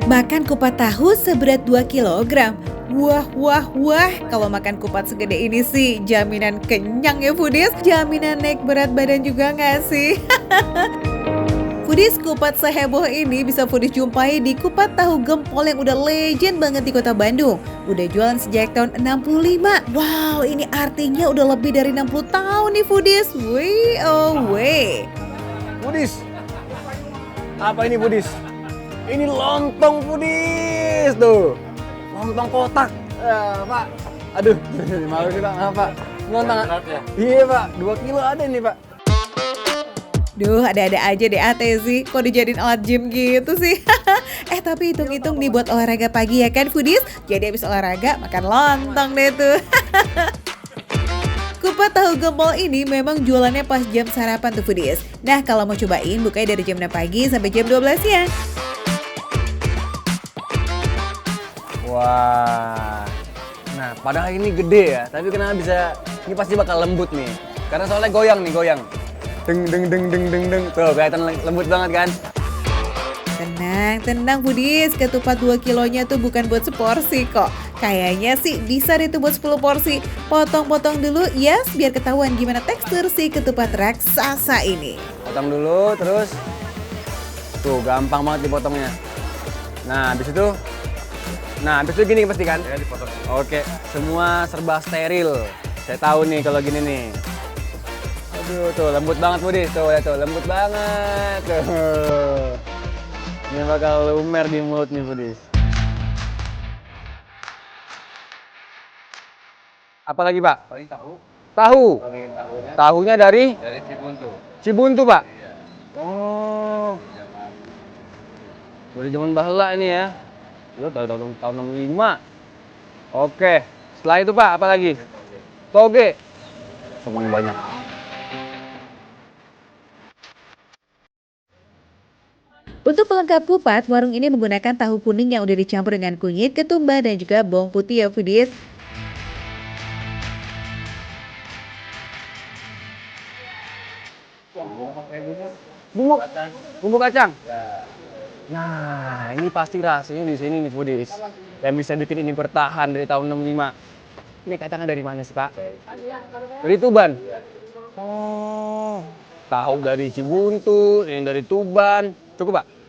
Makan kupat tahu seberat 2 kilogram. Wah, wah, wah, kalau makan kupat segede ini sih jaminan kenyang ya foodies. Jaminan naik berat badan juga nggak sih? Foodies, kupat seheboh ini bisa foodies jumpai di Kupat Tahu Gempol yang udah legend banget di kota Bandung. Udah jualan sejak tahun 65. Wow, ini artinya udah lebih dari 60 tahun nih foodies. Wih, oh weh. Budis, apa ini Budis? Ini lontong Budis tuh, lontong kotak. Pak, aduh, malu sih Pak, Pak. Lontong, iya Pak, 2 kilo ada nih Pak. Duh, ada-ada aja deh Atezi, kok dijadiin alat gym gitu sih. Tapi hitung-hitung nih buat olahraga pagi ya kan foodies. Jadi habis olahraga makan lontong deh tuh. Kupat tahu gempol ini memang jualannya pas jam sarapan tuh foodies. Nah, kalau mau cobain bukanya dari jam 6 pagi sampai jam 12 siang. Wah, nah padahal ini gede ya, tapi kenapa bisa, ini pasti bakal lembut nih. Karena soalnya goyang nih, goyang. Deng deng deng deng deng deng, tuh kelihatan lembut banget kan? Tenang foodies, ketupat 2 kilonya tuh bukan buat seporsi kok. Kayaknya sih bisa deh tuh buat 10 porsi. Potong-potong dulu ya, biar ketahuan gimana tekstur si ketupat raksasa ini. Potong dulu, terus tuh gampang banget dipotongnya. Nah, habis itu gini pasti kan? Ya, dipotong. Oke, semua serba steril. Saya tahu nih kalau gini nih. Aduh, tuh lembut banget Budis, tuh ya tuh lembut banget. Tuh. Ini bakal lumer di mulut nih Budis. Apa lagi Pak? Paling tahu. Tahu. Paling tahunya Tahunya dari Cibuntu. Cibuntu Pak. Iya. Oh. Dari zaman bahula ini ya. Itu tahun 65. Oke. Setelah itu Pak, apa lagi? Toge. Semuanya banyak. Untuk pelengkap kupat, warung ini menggunakan tahu kuning yang udah dicampur dengan kunyit, ketumbar, dan juga bawang putih ya foodies. Bumbu kacang. Nah, ini pasti rasanya di sini nih Budis. Yang bisa bikin ini bertahan dari tahun 65. Ini kacangnya dari mana sih, Pak? Dari Tuban. Oh, tahu dari Cibuntu, yang dari Tuban. Cukup, Pak?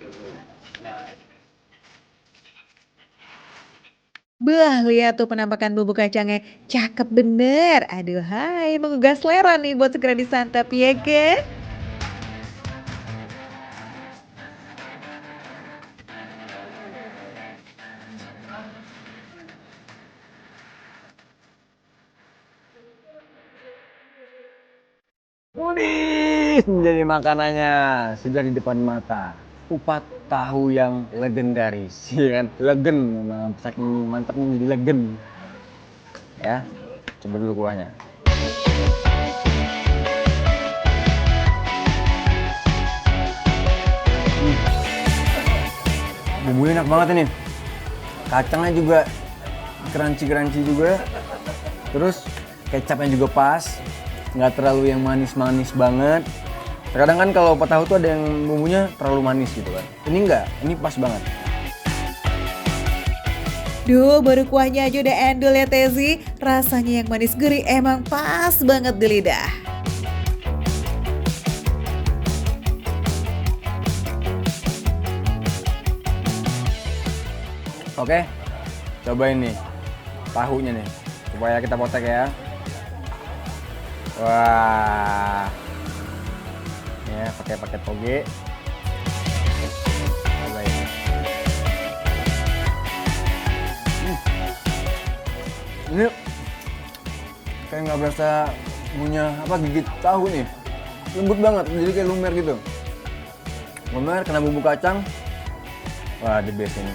Bah, lihat tuh penampakan bumbu kacangnya. Cakep bener. Aduh, hai, menggugah selera nih buat segera disantap ya kan? Budis menjadi makanannya sudah di depan mata. Kupat tahu yang legendaris, ya kan? Legen, memang saking mantapnya jadi legen. Ya, coba dulu kuahnya. Bumbunya enak banget ini. Kacangnya juga crunchy juga. Terus kecapnya juga pas. Nggak terlalu yang manis-manis banget. Terkadang kan kalau kupat tahu tuh ada yang bumbunya terlalu manis gitu kan. Ini enggak, ini pas banget. Duh, baru kuahnya aja udah endul ya Tezi. Rasanya yang manis gurih emang pas banget di lidah. Oke, cobain nih tahunya nih. Supaya kita potek ya. Wah, ya pakai toge. Cobain. Ini kayak nggak berasa punya gigit tahu nih, lembut banget, jadi kayak lumer gitu. Lumer kena bumbu kacang, wah the best ini.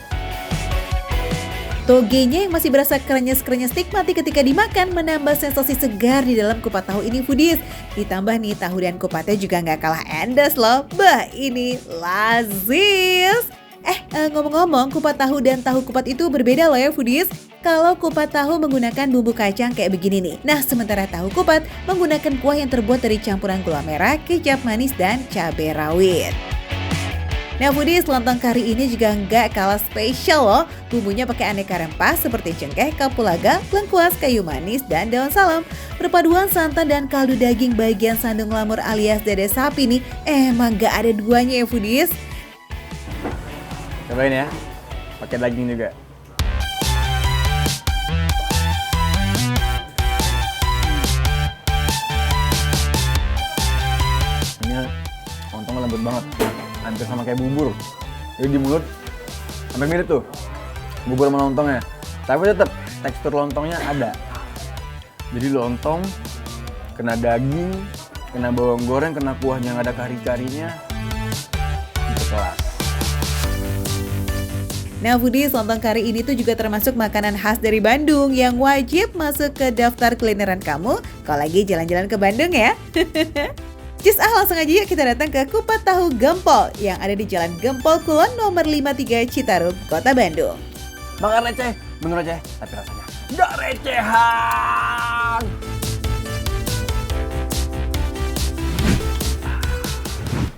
Togenya yang masih berasa krenyes-krenyes nikmati ketika dimakan menambah sensasi segar di dalam kupat tahu ini foodies. Ditambah nih tahu dan kupatnya juga nggak kalah endes loh. Bah, ini lazis. Ngomong-ngomong, kupat tahu dan tahu kupat itu berbeda loh ya foodies. Kalau kupat tahu menggunakan bumbu kacang kayak begini nih. Nah, sementara tahu kupat menggunakan kuah yang terbuat dari campuran gula merah, kecap manis, dan cabai rawit. Nah foodies, lontong kari ini juga nggak kalah spesial loh. Bumbunya pakai aneka rempah seperti cengkeh, kapulaga, lengkuas, kayu manis, dan daun salam. Perpaduan santan dan kaldu daging bagian sandung lamur alias dada sapi nih emang nggak ada duanya ya foodies. Cobain ya, pakai daging juga. Ini lontongnya lembut banget, hampir sama kayak bubur. Jadi di mulut hampir mirip tuh bubur sama lontongnya, tapi tetap tekstur lontongnya ada. Jadi lontong kena daging, kena bawang goreng, kena kuah yang ada kari-karinya, itu kelas. Nah foodies, lontong kari ini tuh juga termasuk makanan khas dari Bandung yang wajib masuk ke daftar kulineran kamu kalau lagi jalan-jalan ke Bandung ya. Langsung aja yuk kita datang ke Kupat Tahu Gempol yang ada di Jalan Gempol Kulon nomor 53 Citarum, Kota Bandung. Makan receh, bener receh, tapi rasanya nggak recehan.